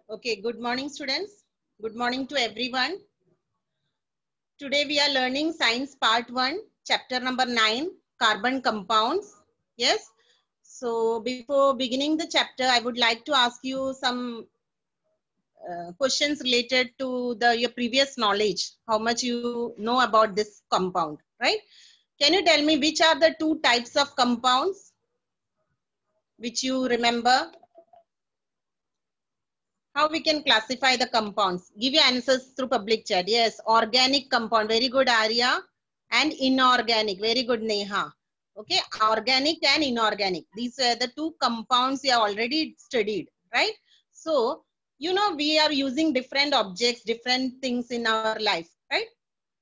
Okay, good morning students. Good morning to everyone. Today we are learning science part 1, chapter number 9, carbon compounds. Yes. So before beginning the chapter, I would like to ask you some questions related to your previous knowledge, how much you know about this compound, right? Can you tell me which are the two types of compounds which you remember? How we can classify the compounds? Give your answers through public chat. Yes, organic compound. Very good, Arya. And inorganic. Very good, Neha. Okay, organic and inorganic. These are the two compounds you have already studied, right? So, you know, we are using different objects, different things in our life, right?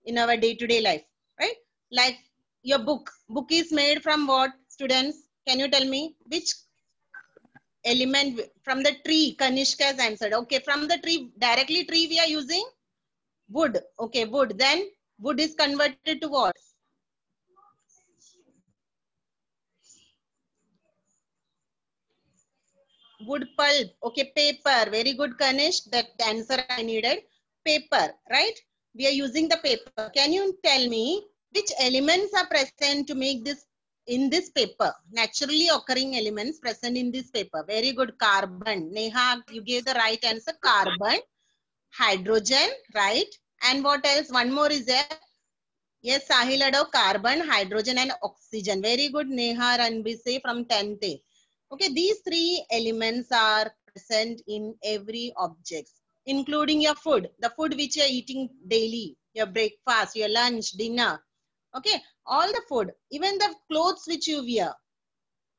In our day-to-day life, right? Like your book. Book is made from what, students? Can you tell me? Which element from the tree? Kanishka has answered. Okay, from the tree, directly tree we are using wood. Okay, wood. Then wood is converted to what? Wood pulp. Okay, paper. Very good, Kanish. That answer I needed. Paper, right? We are using the paper. Can you tell me which elements are present to make this in this paper? Naturally occurring elements present in this paper. Very good, carbon. Neha, you gave the right answer, carbon. Hydrogen, right? And what else? One more is there. Yes, Sahil Adav, carbon, hydrogen and oxygen. Very good, Neha Ranbise from 10th. Okay, these three elements are present in every object, including your food, the food which you are eating daily, your breakfast, your lunch, dinner. Okay, all the food, even the clothes which you wear,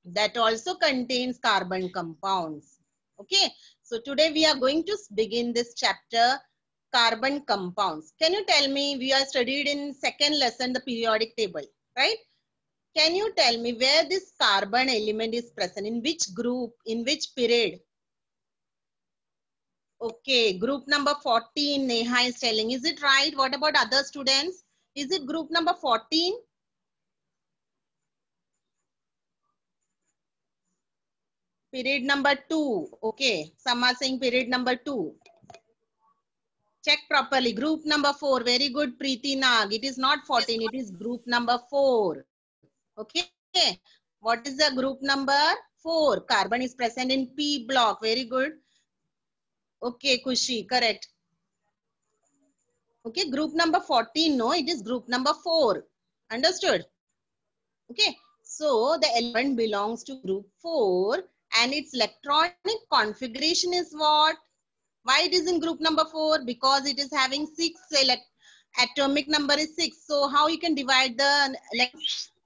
that also contains carbon compounds. Okay, so today we are going to begin this chapter, carbon compounds. Can you tell me, we are studied in second lesson the periodic table, right? Can you tell me where this carbon element is present, in which group, in which period? Okay, group number 14 Neha is telling. Is it right? What about other students? Is it group number 14? Period number 2. Okay, some are saying period number 2. Check properly. Group number 4. Very good, Preeti Nag. It is not 14. It is group number 4. Okay. What is the group number? 4. Carbon is present in P block. Very good. Okay, Kushi. Correct. Okay. Group number 14. No, it is group number 4. Understood? Okay. So the element belongs to group 4 and its electronic configuration is what? Why it is in group number 4? Because it is having 6 atomic number is 6. So how you can divide the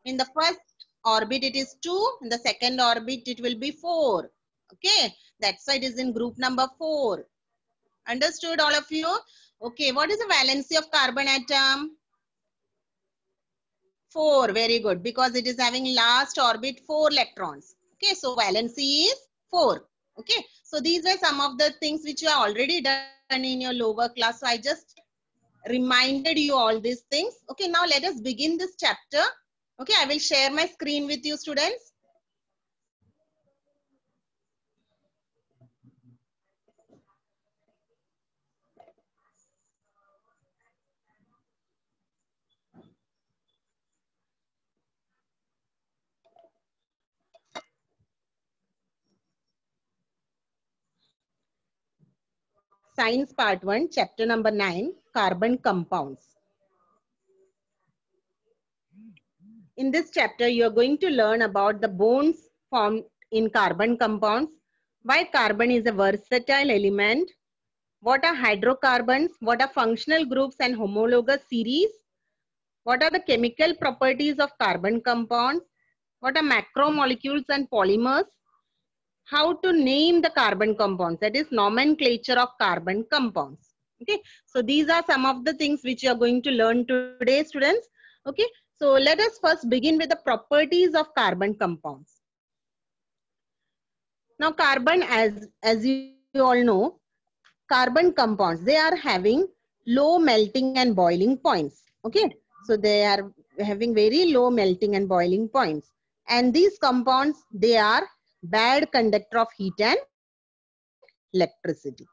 in the first orbit it is 2, in the second orbit it will be 4. Okay, that's why it is in group number 4. Understood all of you? Okay, what is the valency of carbon atom? 4. Very good, because it is having last orbit 4 electrons. Okay, so valency is 4. Okay, so these were some of the things which you have already done in your lower class. So I just reminded you all these things. Okay, now let us begin this chapter. Okay, I will share my screen with you, students. Science part 1, chapter number 9, carbon compounds. In this chapter, you are going to learn about the bonds formed in carbon compounds, why carbon is a versatile element, what are hydrocarbons, what are functional groups and homologous series, what are the chemical properties of carbon compounds, what are macromolecules and polymers, how to name the carbon compounds, that is nomenclature of carbon compounds. Okay, so these are some of the things which you are going to learn today, students. Okay, so let us first begin with the properties of carbon compounds. Now carbon, as you all know, carbon compounds, they are having low melting and boiling points. Okay, so they are having very low melting and boiling points, and these compounds, they are bad conductor of heat and electricity.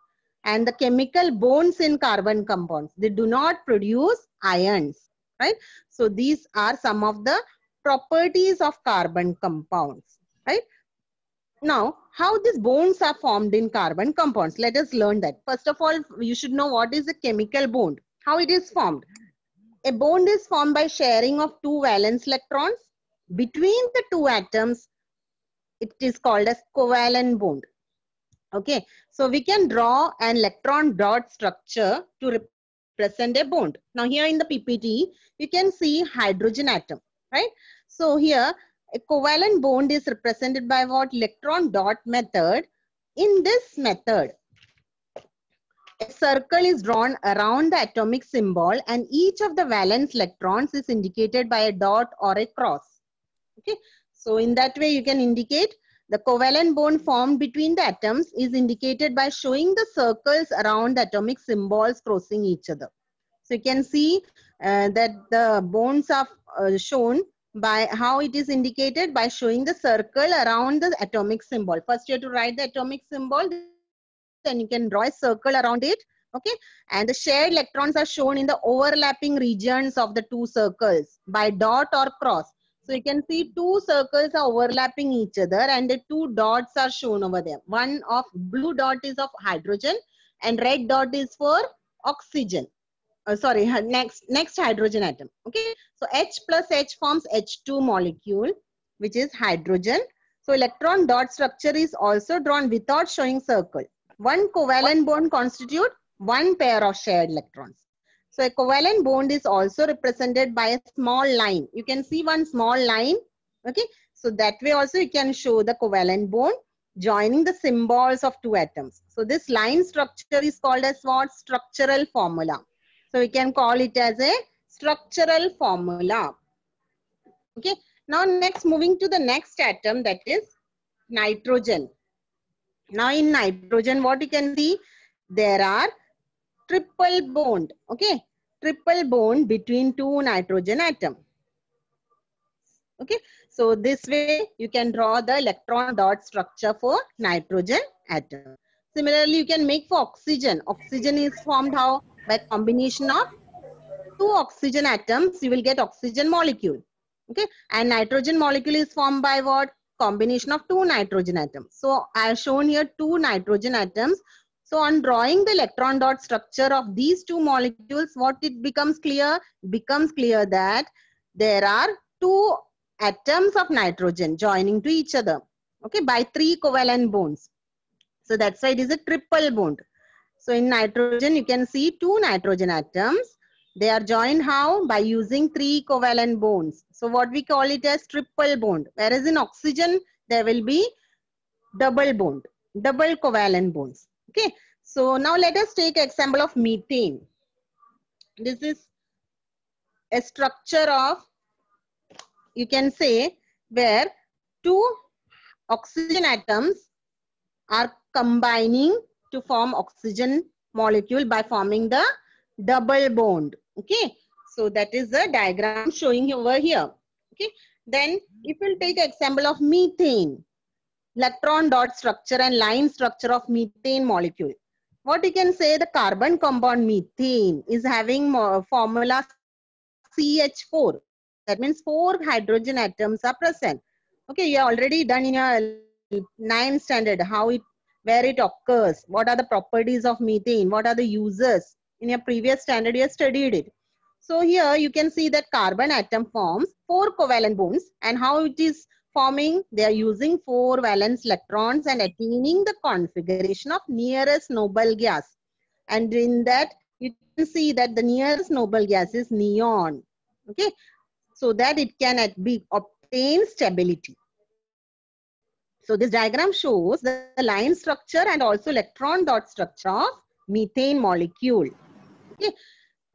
and the chemical bonds in carbon compounds. They do not produce ions, right? So these are some of the properties of carbon compounds, right? Now, how these bonds are formed in carbon compounds? Let us learn that. First of all, you should know what is a chemical bond, how it is formed. A bond is formed by sharing of two valence electrons between the two atoms. It is called as covalent bond. Okay, so we can draw an electron dot structure to represent a bond. Now here in the PPT, you can see hydrogen atom, right? So here a covalent bond is represented by what? Electron dot method. In this method, a circle is drawn around the atomic symbol and each of the valence electrons is indicated by a dot or a cross. Okay, so in that way you can indicate the covalent bond formed between the atoms is indicated by showing the circles around the atomic symbols crossing each other. So you can see that the bonds are shown by how it is indicated by showing the circle around the atomic symbol. First you have to write the atomic symbol, then you can draw a circle around it. Okay, and the shared electrons are shown in the overlapping regions of the two circles by dot or cross. So you can see two circles are overlapping each other and the two dots are shown over there. One of blue dot is of hydrogen and red dot is for oxygen. Next hydrogen atom. Okay, so H plus H forms H2 molecule, which is hydrogen. So electron dot structure is also drawn without showing circle. One covalent bond constitute one pair of shared electrons. So a covalent bond is also represented by a small line. You can see one small line. Okay, so that way also you can show the covalent bond joining the symbols of two atoms. So this line structure is called as what? Structural formula. So we can call it as a structural formula. Okay, now next moving to the next atom, that is nitrogen. Now in nitrogen, what you can see, there are triple bond. Okay, triple bond between two nitrogen atom. Okay, so this way you can draw the electron dot structure for nitrogen atom. Similarly, you can make for oxygen. Oxygen is formed how? By combination of two oxygen atoms, you will get oxygen molecule. Okay, and nitrogen molecule is formed by what? Combination of two nitrogen atoms. So I have shown here two nitrogen atoms. So on drawing the electron dot structure of these two molecules, what it becomes clear? It becomes clear that there are two atoms of nitrogen joining to each other. Okay, by three covalent bonds. So that's why it is a triple bond. So in nitrogen, you can see two nitrogen atoms. They are joined how? By using three covalent bonds. So what we call it as triple bond. Whereas in oxygen, there will be double bond, double covalent bonds. Okay. So now let us take example of methane. This is a structure of, you can say, where two oxygen atoms are combining to form oxygen molecule by forming the double bond. Okay, so that is the diagram showing over here. Okay, then if we'll take example of methane, electron dot structure and line structure of methane molecule. What you can say, the carbon compound methane is having formula CH4. That means 4 hydrogen atoms are present. Okay, you have already done in your 9th standard where it occurs, what are the properties of methane, what are the uses. In your previous standard, you have studied it. So here you can see that carbon atom forms 4 covalent bonds, and how it is forming, they are using 4 valence electrons and attaining the configuration of nearest noble gas. And in that, you can see that the nearest noble gas is neon. Okay, so that it can obtain stability. So this diagram shows the line structure and also electron dot structure of methane molecule. Okay.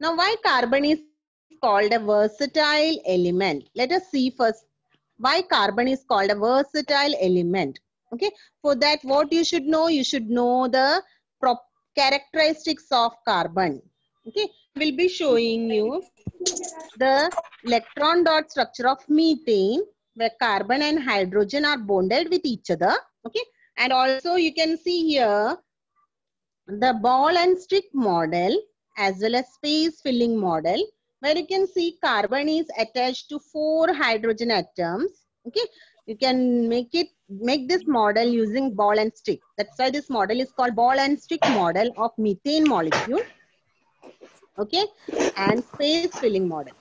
Now why carbon is called a versatile element? Let us see first why carbon is called a versatile element. Okay. For that, what you should know the characteristics of carbon. Okay. We'll be showing you the electron dot structure of methane, where carbon and hydrogen are bonded with each other. Okay, and also you can see here the ball and stick model as well as space filling model, where you can see carbon is attached to 4 hydrogen atoms. Okay, you can make this model using ball and stick. That's why this model is called ball and stick model of methane molecule. Okay, and space filling model.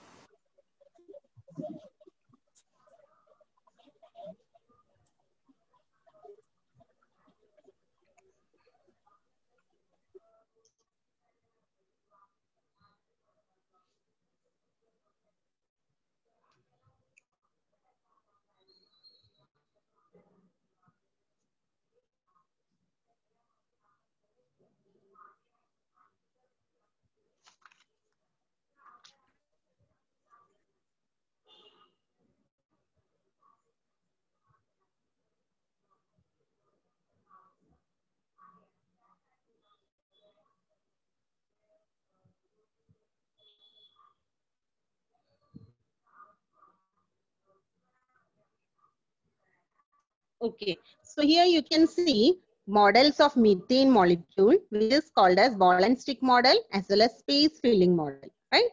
Okay, so here you can see models of methane molecule, which is called as ball and stick model as well as space filling model, right?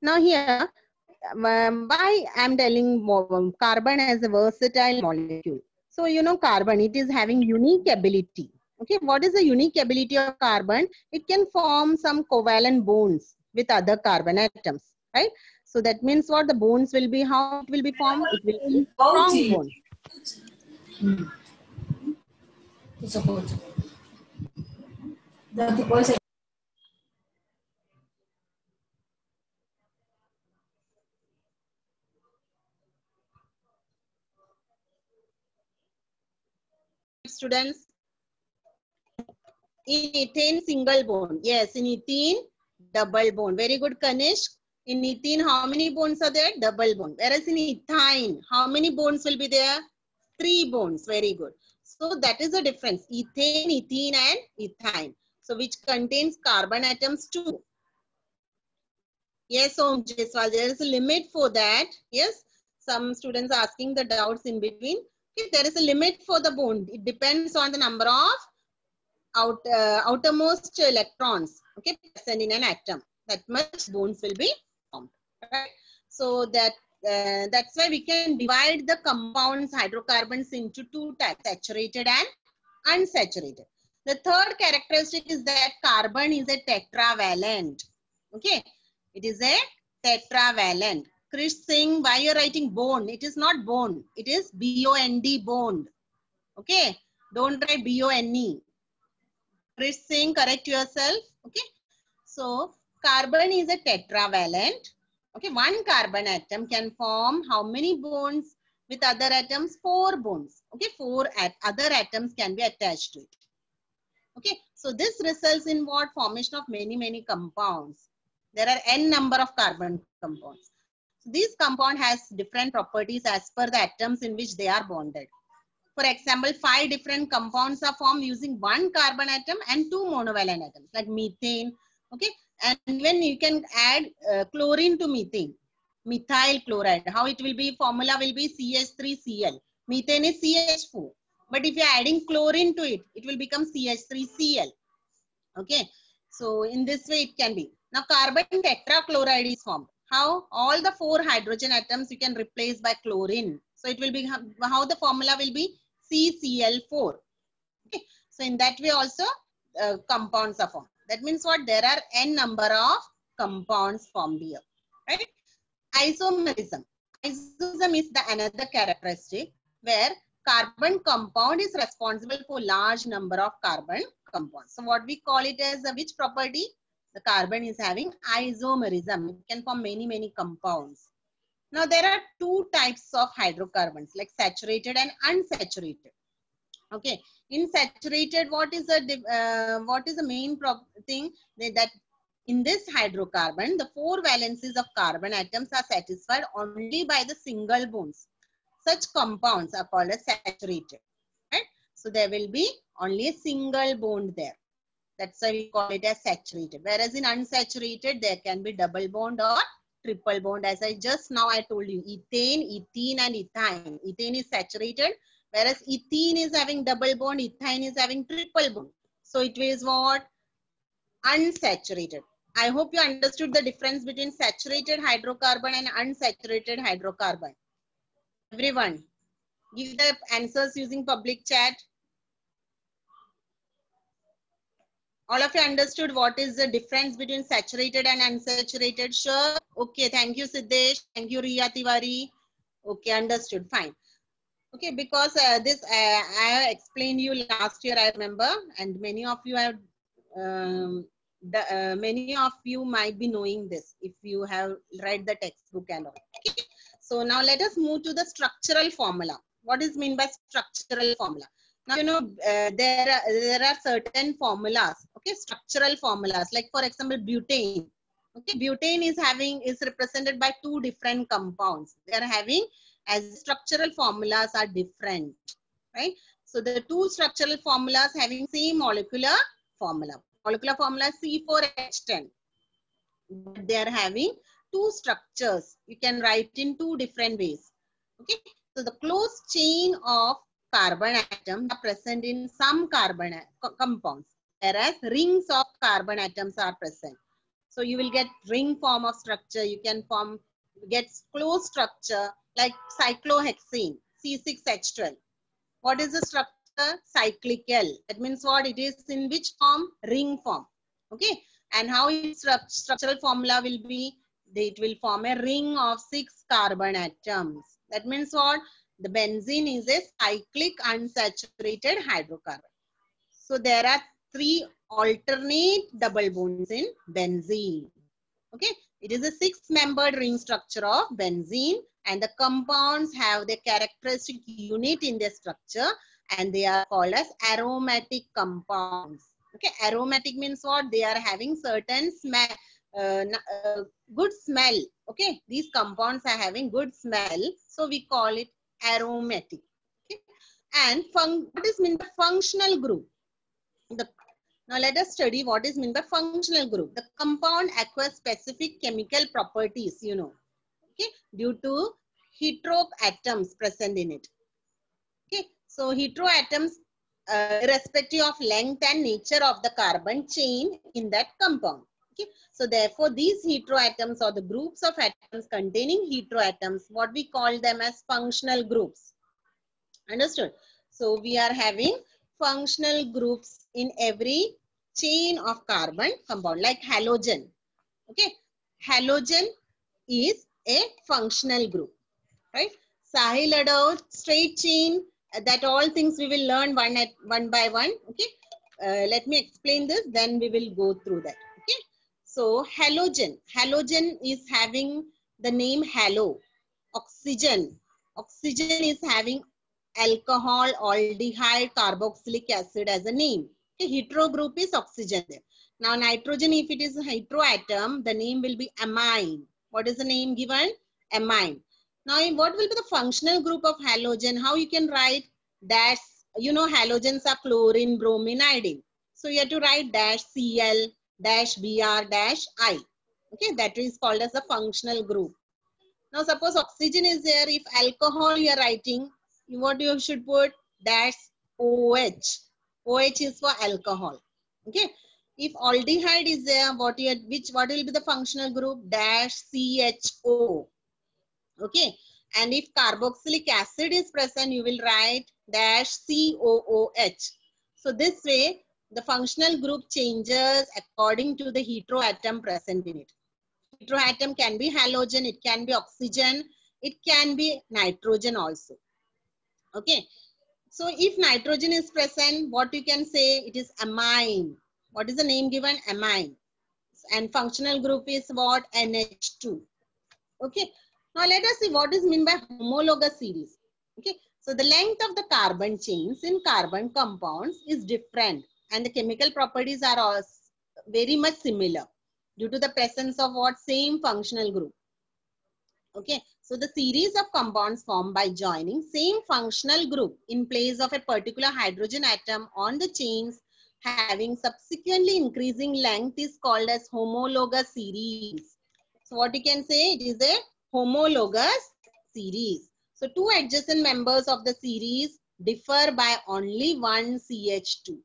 Now here, why I'm telling carbon as a versatile molecule. So you know carbon, it is having unique ability. Okay, what is the unique ability of carbon? It can form some covalent bonds with other carbon atoms, right? So that means what the bonds will be, how it will be formed? It will be strong bonds. Students, in ethane single bond, yes, in ethene double bond. Very good, Kanish. In ethene how many bonds are there? Double bond. Whereas in ethyne how many bonds will be there? 3 bonds. Very good. So that is the difference, ethane, ethene and ethyne, so which contains carbon atoms too. Yes, Om Jaiswal, there is a limit for that. Yes, some students are asking the doubts in between. Okay, there is a limit for the bond. It depends on the number of outermost electrons, okay, present in an atom. That much bonds will be formed, right? So that's why we can divide the compounds, hydrocarbons, into 2 types, saturated and unsaturated. The third characteristic is that carbon is a tetravalent. Okay, it is a tetravalent. Krish Singh, why you're writing bond? It is not bond. It is B-O-N-D, bond. Okay, don't write B-O-N-E. Krish Singh, correct yourself. Okay, so carbon is a tetravalent. Okay, one carbon atom can form how many bonds with other atoms? 4 bonds. Okay, 4 other atoms can be attached to it. Okay, so this results in what? Formation of many compounds. There are n number of carbon compounds. So this compound has different properties as per the atoms in which they are bonded. For example, 5 different compounds are formed using 1 carbon atom and 2 monovalent atoms like methane. Okay, and even you can add chlorine to methane, methyl chloride. How it will be? Formula will be CH3Cl. Methane is CH4. But if you are adding chlorine to it, it will become CH3Cl. Okay, so in this way it can be. Now carbon tetrachloride is formed. How? All the 4 hydrogen atoms you can replace by chlorine. So it will be, how the formula will be? CCl4. Okay, so in that way also compounds are formed. That means what? There are n number of compounds formed here, right? Isomerism. Isomerism is the another characteristic where carbon compound is responsible for large number of carbon compounds. So what we call it as which property? The carbon is having isomerism. It can form many compounds. Now there are 2 types of hydrocarbons like saturated and unsaturated. Okay, in saturated, what is the main thing that in this hydrocarbon, the 4 valencies of carbon atoms are satisfied only by the single bonds. Such compounds are called as saturated, right? So there will be only a single bond there. That's why we call it as saturated. Whereas in unsaturated, there can be double bond or triple bond. As I just now I told you, ethane, ethene and ethyne. Ethane is saturated, whereas ethene is having double bond, ethyne is having triple bond. So it is what? unsaturated. I hope you understood the difference between saturated hydrocarbon and unsaturated hydrocarbon. Everyone, give the answers using public chat. All of you understood what is the difference between saturated and unsaturated? Sure. Okay. Thank you, Siddesh. Thank you, Riya Tiwari. Okay. Understood. Fine. Okay. Because I explained you last year, I remember, and many of you have, many of you might be knowing this if you have read the textbook and all. Okay. So now let us move to the structural formula. What is meant by structural formula? Now, you know, there are certain formulas, okay, structural formulas, like for example, butane. Okay, butane is represented by two different compounds. They are having, as structural formulas are different, right? So the two structural formulas having same molecular formula. Molecular formula C4H10. But they are having two structures. You can write in two different ways. Okay, so the closed chain of carbon atoms are present in some carbon compounds, whereas rings of carbon atoms are present. So you will get ring form of structure. You can get closed structure like cyclohexane, C6H12. What is the structure? Cyclical. That means what? It is in which form? Ring form. Okay. And how its structural formula will be? It will form a ring of 6 carbon atoms. That means what? The benzene is a cyclic unsaturated hydrocarbon. So there are 3 alternate double bonds in benzene. Okay. It is a 6-membered ring structure of benzene, and the compounds have the characteristic unit in their structure, and they are called as aromatic compounds. Okay. Aromatic means what? They are having certain smell, good smell. Okay. These compounds are having good smell, so we call it aromatic. Okay. And what is meant by functional group? Now let us study what is meant by functional group. The compound acquires specific chemical properties, you know, okay, due to heteroatoms present in it. Okay, so heteroatoms, irrespective of length and nature of the carbon chain in that compound. Okay, so therefore these heteroatoms or the groups of atoms containing heteroatoms, what we call them as functional groups. Understood? So we are having functional groups in every chain of carbon compound, like halogen. Okay, halogen is a functional group, right? Sahil Adao, straight chain, that all things we will learn one by one. Okay, let me explain this, then we will go through that. Okay, so halogen is having the name halo. Oxygen is having alcohol, aldehyde, carboxylic acid as a name. Okay, hetero group is oxygen there. Now nitrogen, if it is a heteroatom, the name will be amine. What is the name given? Amine. Now what will be the functional group of halogen? How you can write dash, you know, halogens are chlorine, bromine, iodine. So you have to write dash Cl, dash Br, dash I. Okay, that is called as a functional group. Now suppose oxygen is there, if alcohol you are writing, what you should put? Dash OH. OH is for alcohol. Okay. If aldehyde is there, what will be the functional group? Dash CHO. Okay. And if carboxylic acid is present, you will write dash COOH. So this way, the functional group changes according to the heteroatom present in it. Heteroatom can be halogen, it can be oxygen, it can be nitrogen also. Okay. So if nitrogen is present, what you can say? It is amine. What is the name given? Amine. And functional group is what? NH2. Okay. Now let us see what is meant by homologous series. Okay. So the length of the carbon chains in carbon compounds is different, and the chemical properties are all very much similar due to the presence of what? Same functional group. Okay, so the series of compounds formed by joining same functional group in place of a particular hydrogen atom on the chains having subsequently increasing length is called as homologous series. So what you can say? It is a homologous series. So two adjacent members of the series differ by only one CH2.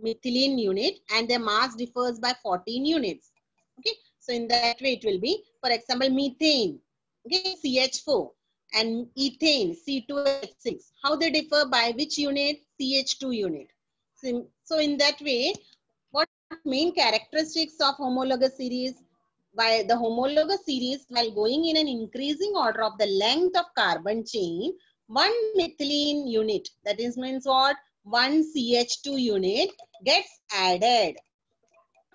methylene unit and their mass differs by 14 units. Okay, so in that way it will be, for example, methane, okay, CH4, and ethane, C2H6. How they differ? By which unit? CH2 unit. So in that way, what main characteristics of homologous series? By the homologous series, while going in an increasing order of the length of carbon chain, one methylene unit, that is means what? One CH2 unit gets added.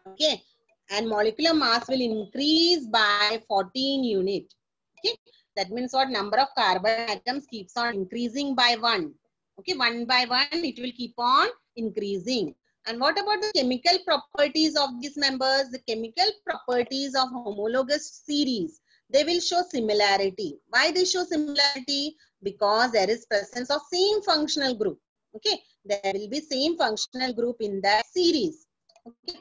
Okay, and molecular mass will increase by 14 unit. Okay, that means what? Number of carbon atoms keeps on increasing by 1. Okay, 1 by 1 it will keep on increasing. And what about the chemical properties of these members? The chemical properties of homologous series, they will show similarity. Why they show similarity? Because there is presence of same functional group. Okay, there will be same functional group in that series. Okay,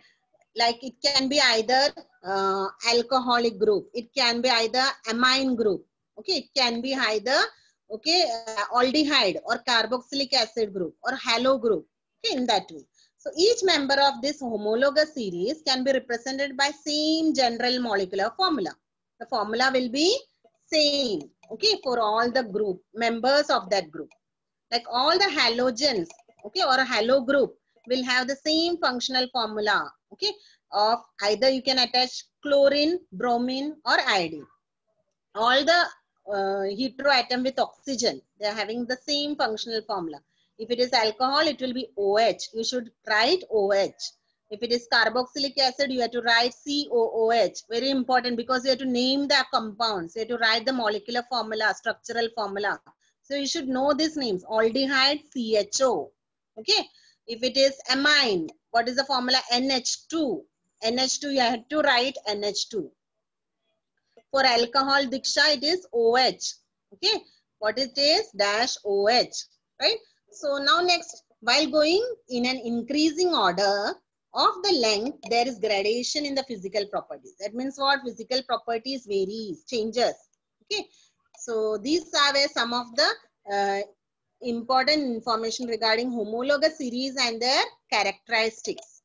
like it can be either alcoholic group, it can be either amine group, okay, it can be either, okay, aldehyde or carboxylic acid group or halo group, okay, in that way. So each member of this homologous series can be represented by same general molecular formula. The formula will be same, okay, for all the group members of that group. Like all the halogens, okay, or a halo group will have the same functional formula, okay, of either you can attach chlorine, bromine or iodine. All the heteroatom with oxygen, they are having the same functional formula. If it is alcohol, it will be OH. You should write OH. If it is carboxylic acid, you have to write COOH. Very important, because you have to name the compounds. You have to write the molecular formula, structural formula. So you should know these names. Aldehyde, CHO. Okay. If it is amine, what is the formula? NH2. NH2, you have to write NH2. For alcohol, Diksha, it is OH. Okay. What it is? Dash OH. Right. So now next, while going in an increasing order of the length, there is gradation in the physical properties. That means what? Physical properties varies, changes. Okay. So these are some of the important information regarding homologous series and their characteristics.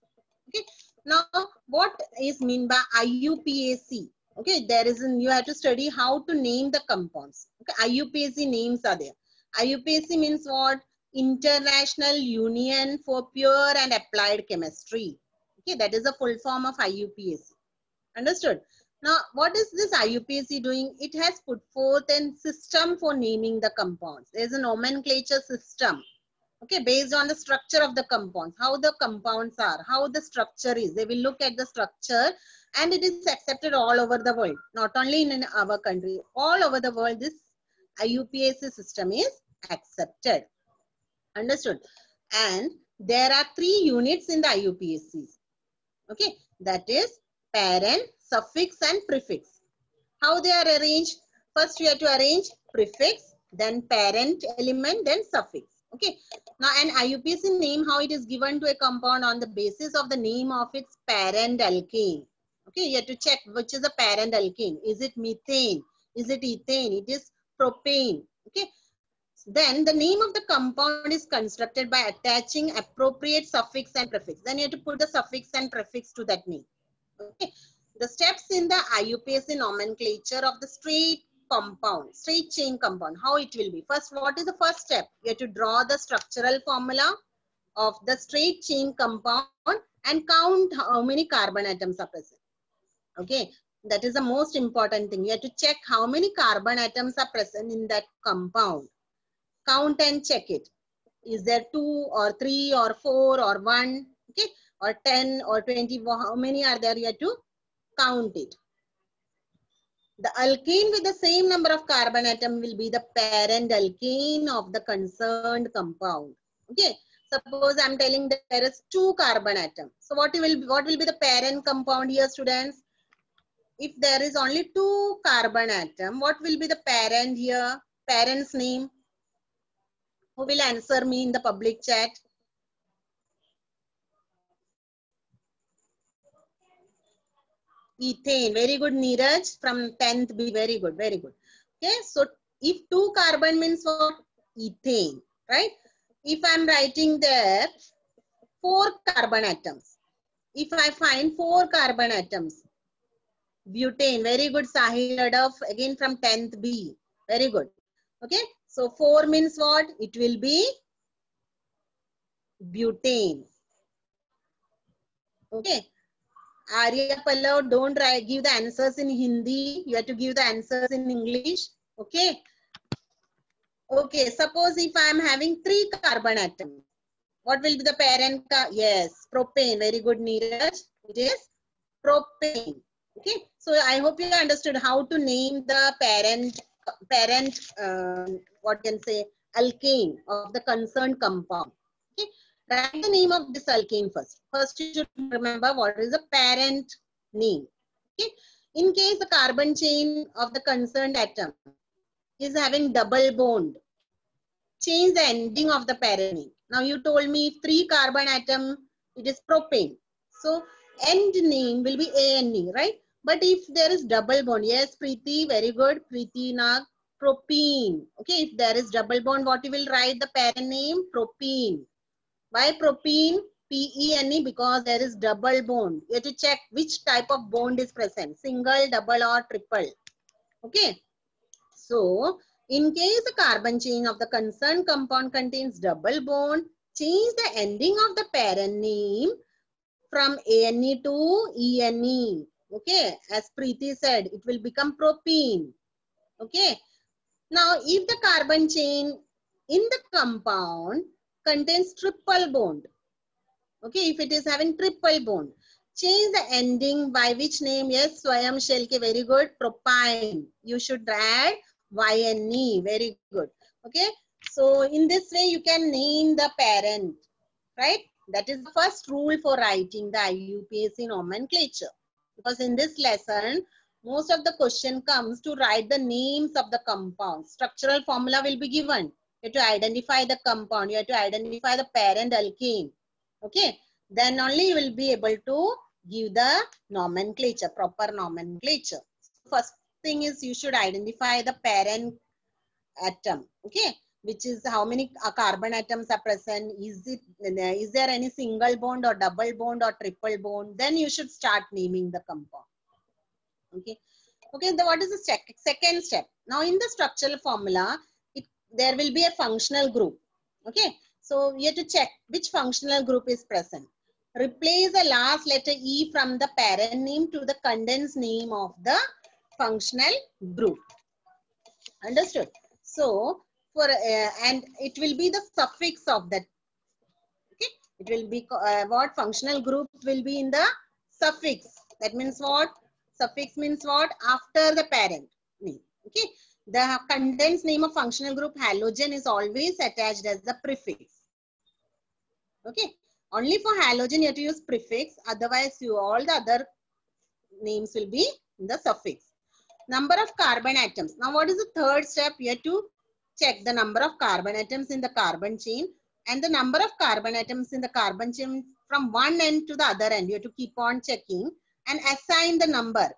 Okay. Now, what is mean by IUPAC? Okay, there is you have to study how to name the compounds. Okay, IUPAC names are there. IUPAC means what? International Union for Pure and Applied Chemistry. Okay, that is the full form of IUPAC. Understood? Now, what is this IUPAC doing? It has put forth a system for naming the compounds. There is a nomenclature system. Okay, based on the structure of the compounds, how the compounds are, how the structure is. They will look at the structure, and it is accepted all over the world, not only in our country, all over the world. This IUPAC system is accepted. Understood? And there are 3 units in the IUPAC. Okay, that is parent, suffix and prefix. How they are arranged? First we have to arrange prefix, then parent element, then suffix. Okay. Now an IUPAC name, how it is given to a compound on the basis of the name of its parent alkane. Okay, you have to check which is the parent alkane. Is it methane? Is it ethane? It is propane. Okay. Then the name of the compound is constructed by attaching appropriate suffix and prefix. Then you have to put the suffix and prefix to that name. Okay. The steps in the IUPAC nomenclature of the straight compound, straight chain compound, how it will be. First, what is the first step? You have to draw the structural formula of the straight chain compound and count how many carbon atoms are present. Okay, that is the most important thing. You have to check how many carbon atoms are present in that compound. Count and check it. Is there 2 or 3 or 4 or 1, okay, or 10 or 20? How many are there? You have to count it. The alkane with the same number of carbon atom will be the parent alkane of the concerned compound. Okay. Suppose I'm telling that there is 2 carbon atoms. So what will be the parent compound here, students? If there is only 2 carbon atom, what will be the parent here? Parent's name. Who will answer me in the public chat? Ethane. Very good, Neeraj from 10th B. Very good, very good. Okay, so if 2 carbon means what? Ethane, right? If I'm writing there 4 carbon atoms. If I find 4 carbon atoms, butane, very good Sahil Adolf, again from 10th B, very good. Okay, so 4 means what? It will be butane. Okay, Arya Pallav, don't give the answers in Hindi, you have to give the answers in English. Okay, okay, suppose if I am having 3 carbon atoms, what will be the parent? Yes, propane, very good Neeraj, it is propane. Okay, so I hope you understood how to name the parent, what can say, alkane of the concerned compound. Okay, write the name of this alkane first. First, you should remember what is the parent name. Okay, in case the carbon chain of the concerned atom is having double bond, change the ending of the parent name. Now you told me 3 carbon atom, it is propane. So end name will be ANE, right? But if there is double bond, yes, Preeti, very good. Preeti Nag, propene. Okay, if there is double bond, what you will write the parent name? Propene. Why propene? PENE, because there is double bond. You have to check which type of bond is present, single, double or triple. Okay. So, in case the carbon chain of the concerned compound contains double bond, change the ending of the parent name from ANE to ENE. Okay, as Preeti said, it will become propene. Okay, now if the carbon chain in the compound contains triple bond, okay, if it is having triple bond, change the ending by which name? Yes, Swayam Shelke, very good. Propine. You should add YNE, very good. Okay, so in this way you can name the parent, right? That is the first rule for writing the IUPAC nomenclature. Because in this lesson, most of the question comes to write the names of the compounds. Structural formula will be given. You have to identify the compound. You have to identify the parent alkane. Okay, then only you will be able to give the nomenclature, proper nomenclature. First thing is you should identify the parent atom. Okay, which is how many carbon atoms are present. Is there any single bond or double bond or triple bond? Then you should start naming the compound. Okay, okay. What is the second step? Now in the structural formula, there will be a functional group. Okay, so you have to check which functional group is present. Replace the last letter E from the parent name to the condensed name of the functional group. Understood? So for and it will be the suffix of that. Okay, it will be what functional group will be in the suffix. That means what? Suffix means what? After the parent name. Okay, the condensed name of functional group halogen is always attached as the prefix. Okay, only for halogen you have to use prefix. Otherwise, all the other names will be in the suffix. Number of carbon atoms. Now, what is the third step? You have to check the number of carbon atoms in the carbon chain and the number of carbon atoms in the carbon chain from one end to the other end. You have to keep on checking and assign the number.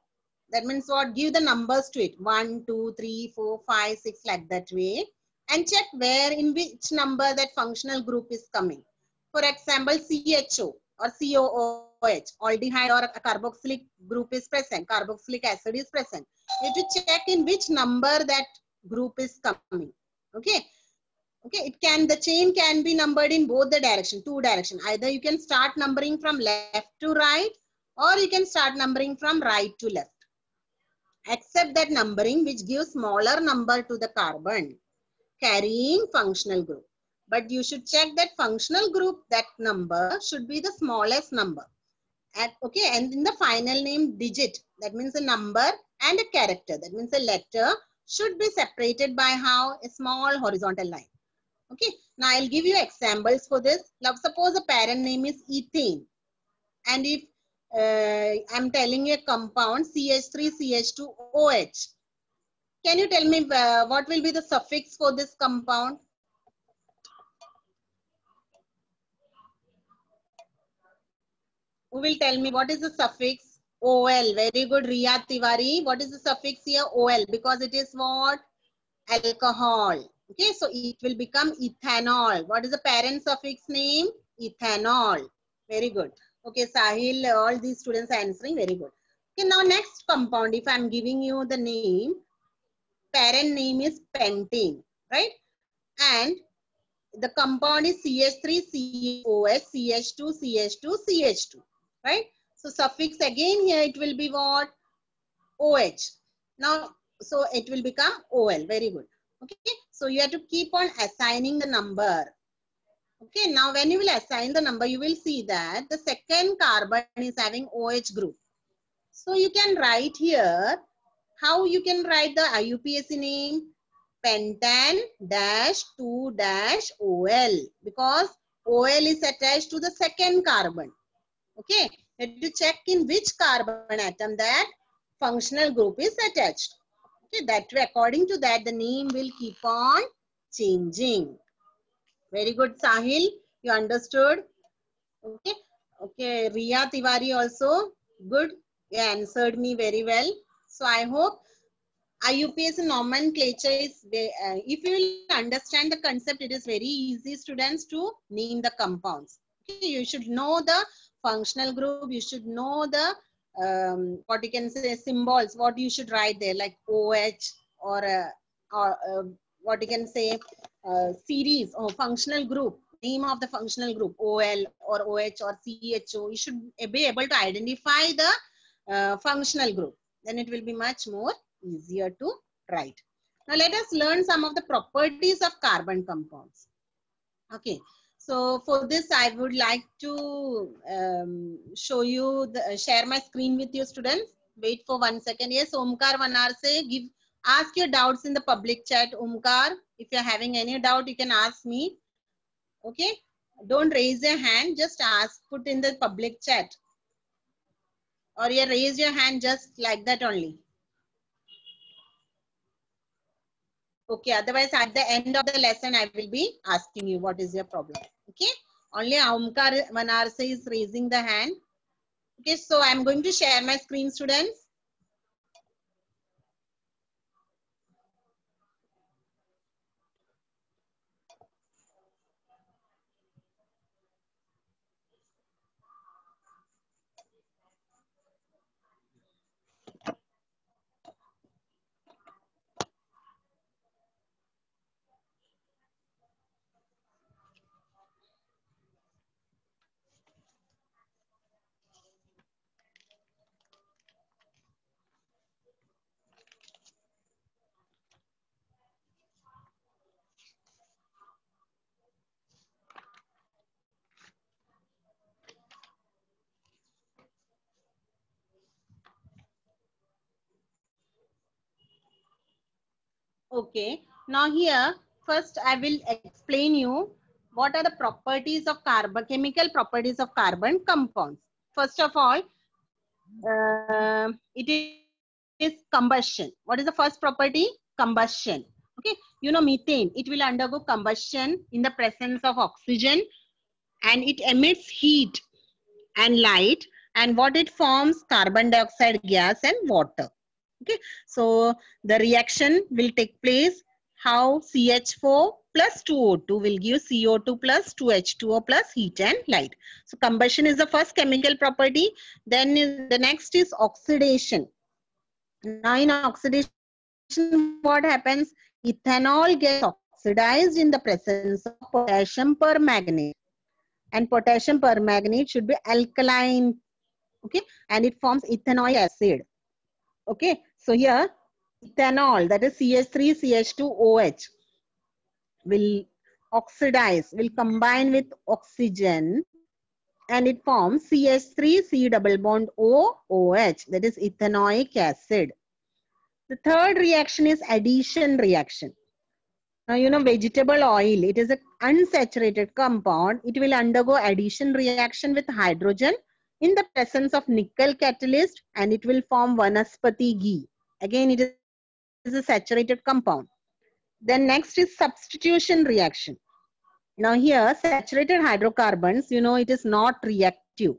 That means what? Give the numbers to it. 1, 2, 3, 4, 5, 6 like that way. And check where in which number that functional group is coming. For example, CHO or COOH, aldehyde or a carboxylic group is present. Carboxylic acid is present. You have to check in which number that group is coming. Okay. Okay. The chain can be numbered in both the direction, 2 directions. Either you can start numbering from left to right or you can start numbering from right to left. Except that numbering which gives smaller number to the carbon carrying functional group. But you should check that functional group, that number should be the smallest number. Okay, and in the final name digit, that means a number and a character, that means a letter should be separated by how? A small horizontal line. Okay, now I'll give you examples for this. Now suppose the parent name is ethane, and if I'm telling you a compound CH3CH2OH, can you tell me what will be the suffix for this compound? Who will tell me what is the suffix? OL. Very good, Riyad Tiwari. What is the suffix here? OL, because it is what? Alcohol. Okay, so it will become ethanol. What is the parent suffix name? ethanol. Very good. Okay, Sahil, all these students are answering. Very good. Okay, now next compound, if I'm giving you the name, parent name is pentane, right? And the compound is CH3, COH, CH2, CH2, CH2, right? So suffix again here, it will be what? OH. Now, so it will become OL. Very good. Okay, so you have to keep on assigning the number. Okay, now when you will assign the number, you will see that the second carbon is having OH group. So you can write here, how you can write the IUPAC name? Pentane-2-OL, because OL is attached to the second carbon. Okay, you have to check in which carbon atom that functional group is attached. Okay, that way according to that the name will keep on changing. Very good, Sahil, you understood? Okay, okay, Riya Tiwari also, good, you answered me very well. So I hope IUPAC nomenclature is, if you will understand the concept, it is very easy, students, to name the compounds. Okay, you should know the functional group, you should know the, what you can say, symbols, what you should write there, like OH or what you can say, series or functional group, name of the functional group, OL or OH or CHO. You should be able to identify the functional group. Then it will be much more easier to write. Now let us learn some of the properties of carbon compounds. Okay, so for this I would like to show you share my screen with you, students. Wait for 1 second. Yes, Omkar Vanarse, ask your doubts in the public chat. Omkar, if you're having any doubt, you can ask me. Okay, don't raise your hand, just ask, put in the public chat, or you raise your hand just like that only. Okay, otherwise at the end of the lesson, I will be asking you what is your problem. Okay, only Omkar Vanarse is raising the hand. Okay, so I'm going to share my screen, students. Okay, now here, first I will explain you what are the properties of carbon, chemical properties of carbon compounds. First of all, it is combustion. What is the first property? Combustion. Okay, you know methane, it will undergo combustion in the presence of oxygen and it emits heat and light, and what it forms? Carbon dioxide gas and water. Okay, so the reaction will take place how? CH4 plus 2O2 will give CO2 plus 2H2O plus heat and light. So combustion is the first chemical property. Then the next is oxidation. Now in oxidation, what happens? Ethanol gets oxidized in the presence of potassium permanganate. And potassium permanganate should be alkaline. Okay, and it forms ethanoic acid. Okay, so here ethanol, that is CH3CH2OH, will oxidize, will combine with oxygen, and it forms CH3C double bond OOH, that is ethanoic acid. The third reaction is addition reaction. Now you know vegetable oil, it is an unsaturated compound. It will undergo addition reaction with hydrogen in the presence of nickel catalyst, and it will form vanaspati ghee. Again, it is a saturated compound. Then next is substitution reaction. Now here, saturated hydrocarbons, you know, it is not reactive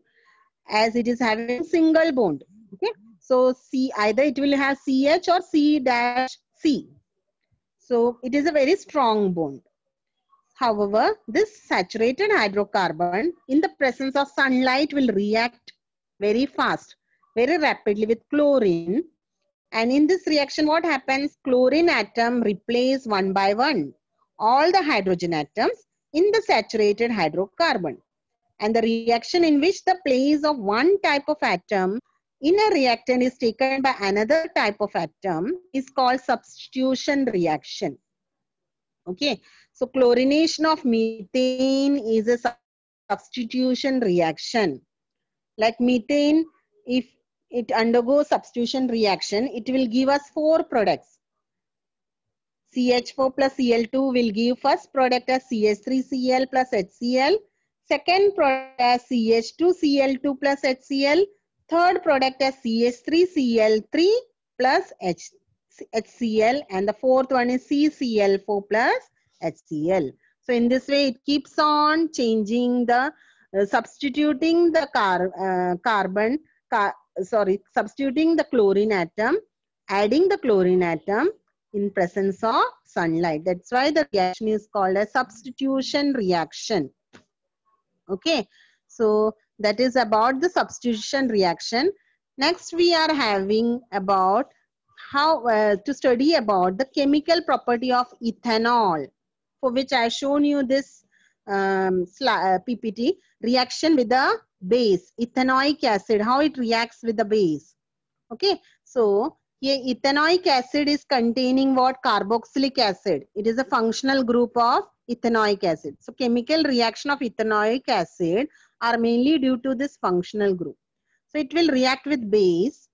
as it is having single bond. Okay, so either it will have CH or C-C. So it is a very strong bond. However, this saturated hydrocarbon in the presence of sunlight will react very fast, very rapidly with chlorine. And in this reaction, what happens? Chlorine atom replace one by one all the hydrogen atoms in the saturated hydrocarbon. And the reaction in which the place of one type of atom in a reactant is taken by another type of atom is called substitution reaction. Okay, so chlorination of methane is a substitution reaction. Like methane, if it undergoes substitution reaction, it will give us 4 products. CH4 plus Cl2 will give first product as CH3Cl plus HCl, second product as CH2Cl2 plus HCl, third product as CH3Cl3 plus HCl, and the fourth one is CCl4 plus HCl. So in this way, it keeps on changing the substituting the substituting the chlorine atom, adding the chlorine atom in presence of sunlight. That's why the reaction is called a substitution reaction. Okay, so that is about the substitution reaction. Next, we are having about how to study about the chemical property of ethanol, for which I have shown you this PPT, reaction with the base, ethanoic acid, how it reacts with the base. Okay, so here ethanoic acid is containing what? Carboxylic acid. It is a functional group of ethanoic acid. So chemical reaction of ethanoic acid are mainly due to this functional group. So it will react with base.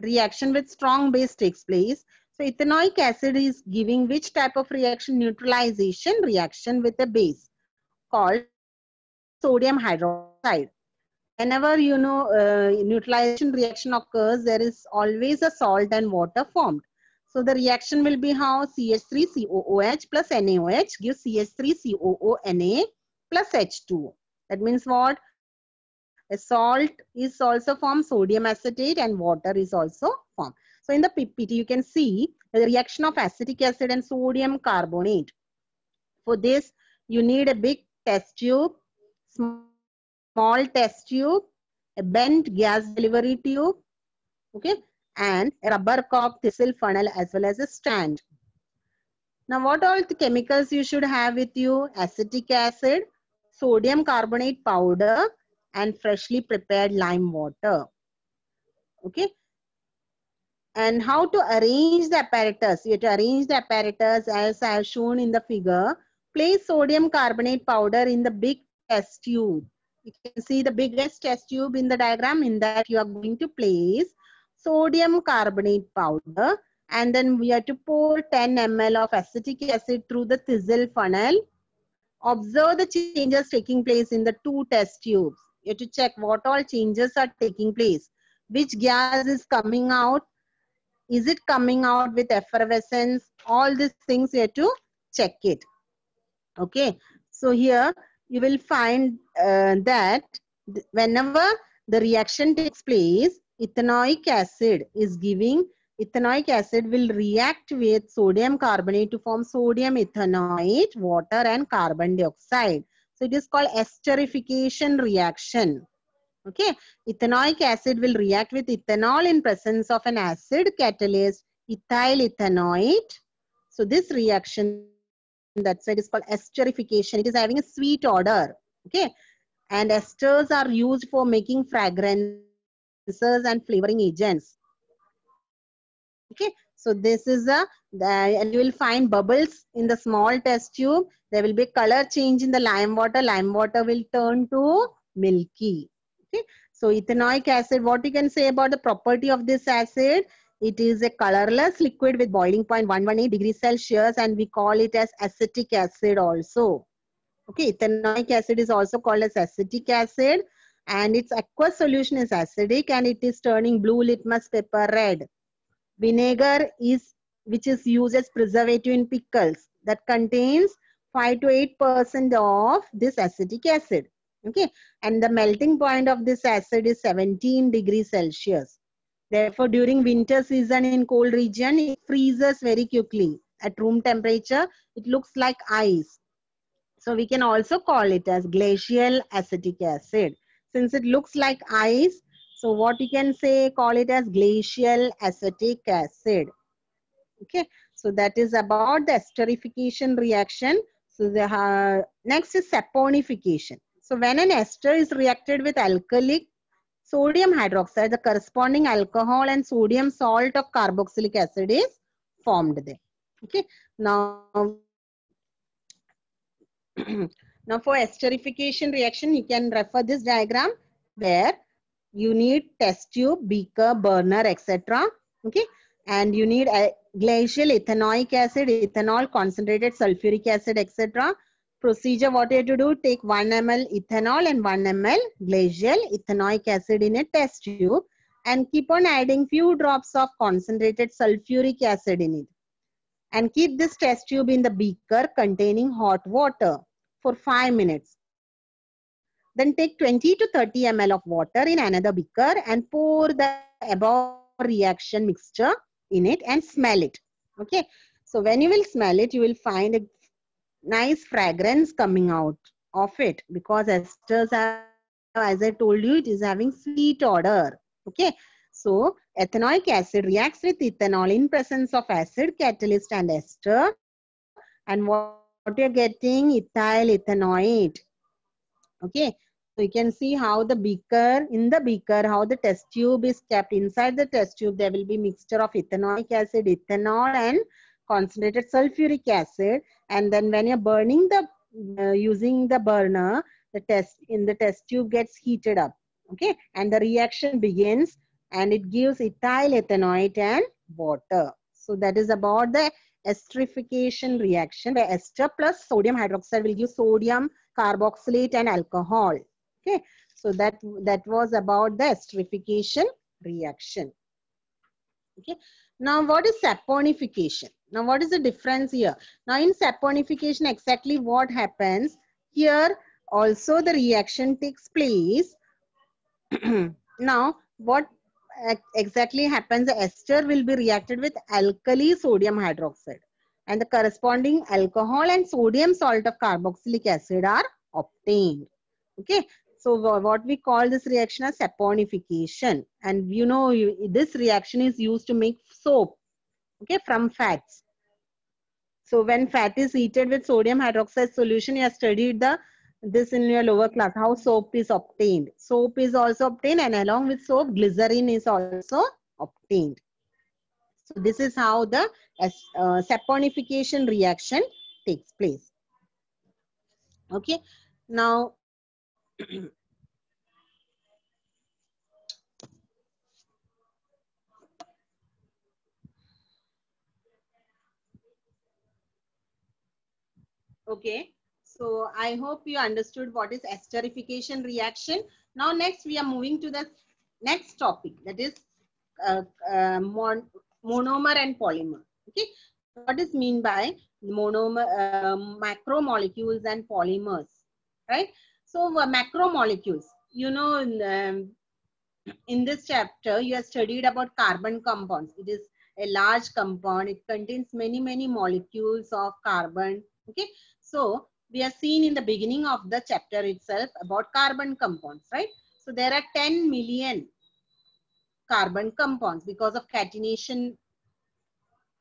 Reaction with strong base takes place. So ethanoic acid is giving which type of reaction? Neutralization reaction with a base called sodium hydroxide. Whenever neutralization reaction occurs, there is always a salt and water formed. So the reaction will be how? CH3COOH plus NaOH gives CH3COONA plus H2. That means what? A salt is also formed, sodium acetate, and water is also formed. So in the PPT, you can see the reaction of acetic acid and sodium carbonate. For this, you need a big test tube, small test tube, a bent gas delivery tube, okay, and a rubber cork thistle funnel as well as a stand. Now, what all the chemicals you should have with you? Acetic acid, sodium carbonate powder, and freshly prepared lime water. Okay. And how to arrange the apparatus? You have to arrange the apparatus as I have shown in the figure. Place sodium carbonate powder in the big test tube. You can see the biggest test tube in the diagram. In that you are going to place sodium carbonate powder, and then we have to pour 10 ml of acetic acid through the thistle funnel. Observe the changes taking place in the 2 test tubes. You have to check what all changes are taking place. Which gas is coming out? Is it coming out with effervescence? All these things you have to check it. Okay. So here you will find that whenever the reaction takes place, ethanoic acid is giving, ethanoic acid will react with sodium carbonate to form sodium ethanoate, water and carbon dioxide. So it is called esterification reaction. Okay, ethanoic acid will react with ethanol in presence of an acid catalyst, ethyl ethanoate. So this reaction, that's why it is called esterification. It is having a sweet odor. Okay, and esters are used for making fragrances and flavoring agents. Okay, so this is and you will find bubbles in the small test tube. There will be color change in the lime water. Lime water will turn to milky. Okay, so ethanoic acid, what you can say about the property of this acid? It is a colorless liquid with boiling point 118 degrees Celsius, and we call it as acetic acid also. Okay, ethanoic acid is also called as acetic acid, and its aqueous solution is acidic and it is turning blue litmus paper red. Vinegar is, which is used as preservative in pickles, that contains 5 to 8% of this acetic acid. Okay, and the melting point of this acid is 17 degrees Celsius. Therefore, during winter season in cold region, it freezes very quickly. At room temperature, it looks like ice. So we can also call it as glacial acetic acid. Since it looks like ice, so what you can say, call it as glacial acetic acid. Okay, so that is about the esterification reaction. So the next is saponification. So when an ester is reacted with alkalic sodium hydroxide, the corresponding alcohol and sodium salt of carboxylic acid is formed there. Okay, now now for esterification reaction, you can refer this diagram where you need test tube, beaker, burner, etc. Okay, and you need a glacial ethanoic acid, ethanol, concentrated sulfuric acid, etc. Procedure: what you have to do, take 1 ml ethanol and 1 ml glacial ethanoic acid in a test tube and keep on adding few drops of concentrated sulfuric acid in it. And keep this test tube in the beaker containing hot water for 5 minutes. Then take 20 to 30 ml of water in another beaker and pour the above reaction mixture in it and smell it. Okay. So when you will smell it, you will find a nice fragrance coming out of it, because esters have, as I told you, it is having sweet odor. Okay. So ethanoic acid reacts with ethanol in presence of acid, catalyst and ester. And what you're getting, ethyl ethanoate. Okay. So you can see how the beaker, in the beaker, how the test tube is kept. Inside the test tube, there will be mixture of ethanoic acid, ethanol and concentrated sulfuric acid. And then when you're burning the, using the burner, the test tube gets heated up. Okay. And the reaction begins and it gives ethyl ethanoate and water. So that is about the esterification reaction, where ester plus sodium hydroxide will give sodium carboxylate and alcohol. Okay, so that was about the esterification reaction. Okay, now what is saponification? Now what is the difference here? Now in saponification, exactly what happens here, also the reaction takes place. Now what exactly happens, the ester will be reacted with alkali sodium hydroxide and the corresponding alcohol and sodium salt of carboxylic acid are obtained. Okay, so what we call this reaction as saponification. And you know, this reaction is used to make soap, okay, from fats. So when fat is heated with sodium hydroxide solution, you have studied this in your lower class, how soap is obtained. Soap is also obtained, and along with soap, glycerin is also obtained. So this is how the saponification reaction takes place. Okay, now okay, so I hope you understood what is esterification reaction. Now next we are moving to the next topic, that is monomer and polymer. Okay, what is mean by monomer, macromolecules and polymers, right? So macromolecules, you know, in this chapter you have studied about carbon compounds. It is a large compound. It contains many molecules of carbon. Okay, so we have seen in the beginning of the chapter itself about carbon compounds, right? So there are 10 million carbon compounds because of catenation.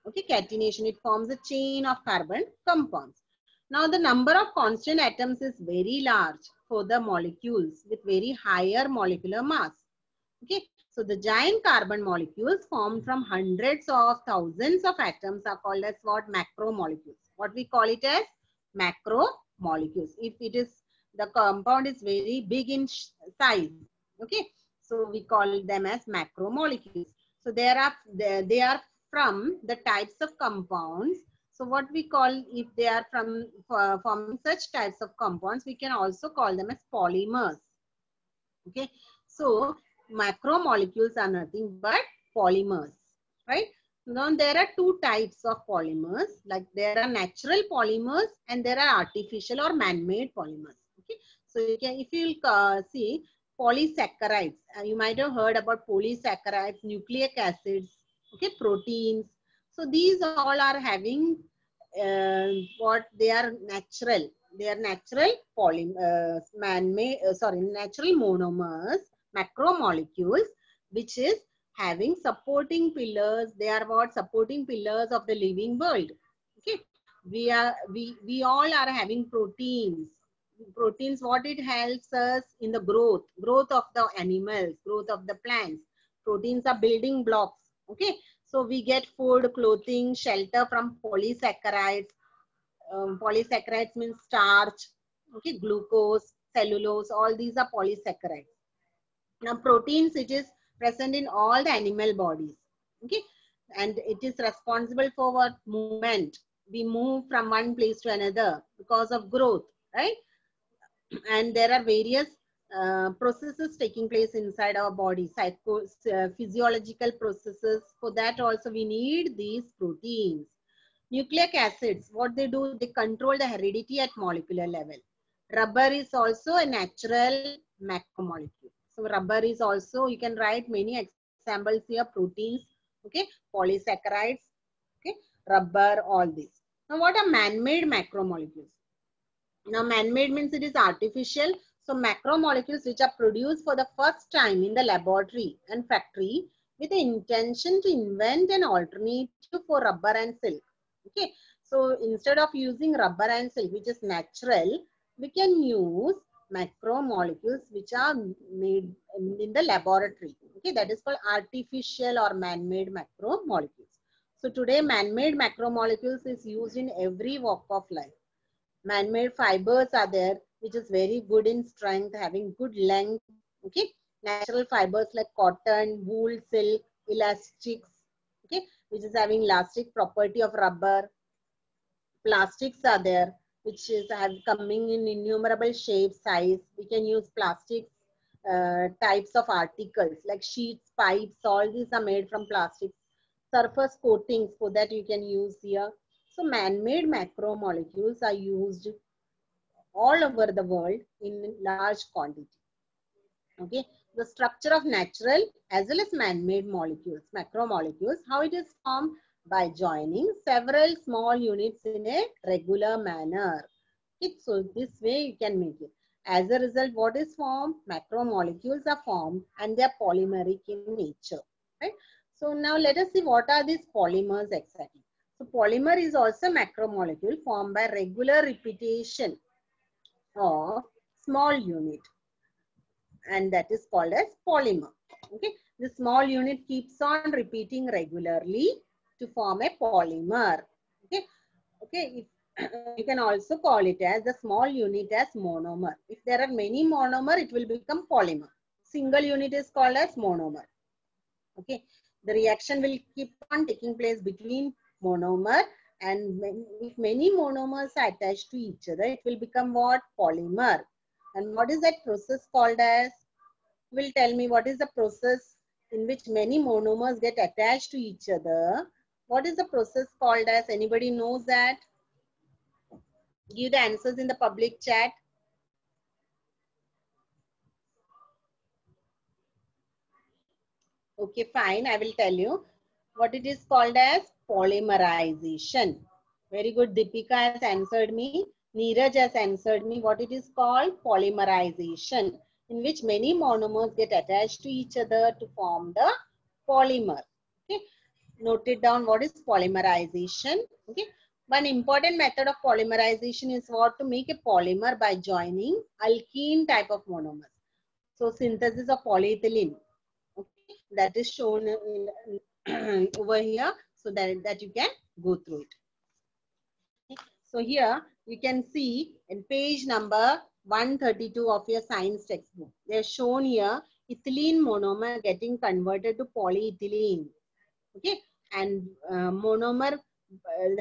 Okay, catenation, it forms a chain of carbon compounds. Now the number of constant atoms is very large for the molecules with very higher molecular mass. Okay, so the giant carbon molecules formed from hundreds of thousands of atoms are called as what? Macromolecules. What we call it as macromolecules. If it is, the compound is very big in size. Okay, so we call them as macromolecules. So they are from the types of compounds. So what we call, if they are from forming such types of compounds, we can also call them as polymers. Okay, so macromolecules are nothing but polymers, right? Now there are two types of polymers, like there are natural polymers and there are artificial or man-made polymers. Okay, so you can, if you see polysaccharides, you might have heard about polysaccharides, nucleic acids, okay, proteins. So these all are having what they are natural. They are natural man-made, natural monomers, macromolecules, which is having supporting pillars. They are what? Supporting pillars of the living world. Okay, we all are having proteins. Proteins, what it helps us in the growth of the animals, growth of the plants. Proteins are building blocks. Okay, so we get food, clothing, shelter from polysaccharides. Polysaccharides means starch, okay, glucose, cellulose, all these are polysaccharides. Now proteins, it is present in all the animal bodies, okay, and it is responsible for what? Movement. We move from one place to another because of growth, right? And there are various processes taking place inside our body, physiological processes. For that also we need these proteins. Nucleic acids, what they do, they control the heredity at molecular level. Rubber is also a natural macromolecule. So rubber is also, you can write many examples here, proteins, okay, polysaccharides, okay, rubber, all these. Now what are man-made macromolecules? Now man-made means it is artificial. So macromolecules which are produced for the first time in the laboratory and factory with the intention to invent an alternative for rubber and silk. Okay, so instead of using rubber and silk, which is natural, we can use macromolecules which are made in the laboratory. Okay, that is called artificial or man-made macromolecules. So today man-made macromolecules is used in every walk of life. Man-made fibers are there, which is very good in strength, having good length. Okay, natural fibers like cotton, wool, silk, elastics, okay, which is having elastic property of rubber. Plastics are there, which is coming in innumerable shapes, size. We can use plastics types of articles like sheets, pipes, all these are made from plastics. Surface coatings, for that you can use here. So man-made macromolecules are used all over the world in large quantity. Okay, the structure of natural as well as man-made molecules, macromolecules, how it is formed? By joining several small units in a regular manner. Okay, so this way you can make it. As a result, what is formed? Macromolecules are formed and they are polymeric in nature. Right? So now let us see what are these polymers exactly. So polymer is also macromolecule formed by regular repetition of small unit, and that is called as polymer. Okay, the small unit keeps on repeating regularly to form a polymer. Okay, okay. You can also call it as the small unit as monomer. If there are many monomer, it will become polymer. Single unit is called as monomer. Okay, the reaction will keep on taking place between monomer, and if many monomers are attached to each other, it will become what? Polymer. And what is that process called as? Will tell me what is the process in which many monomers get attached to each other. What is the process called as? Anybody knows that? Give the answers in the public chat. Okay, fine. I will tell you what it is called as polymerization. Very good. Deepika has answered me. Neeraj has answered me. What it is called? Polymerization, in which many monomers get attached to each other to form the polymer. Okay. Note it down. What is polymerization? Okay. One important method of polymerization is what? To make a polymer by joining alkene type of monomers. So synthesis of polyethylene. Okay, that is shown in, over here, so that you can go through it. Okay. So here you can see in page number 132 of your science textbook, they are shown here ethylene monomer getting converted to polyethylene. Okay, and monomer,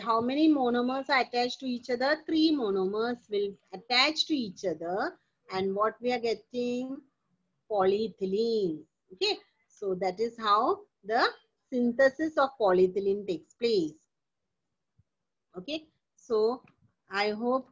how many monomers are attached to each other? 3 monomers will attach to each other, and what we are getting? Polyethylene. Okay, so that is how the synthesis of polyethylene takes place. Okay, so I hope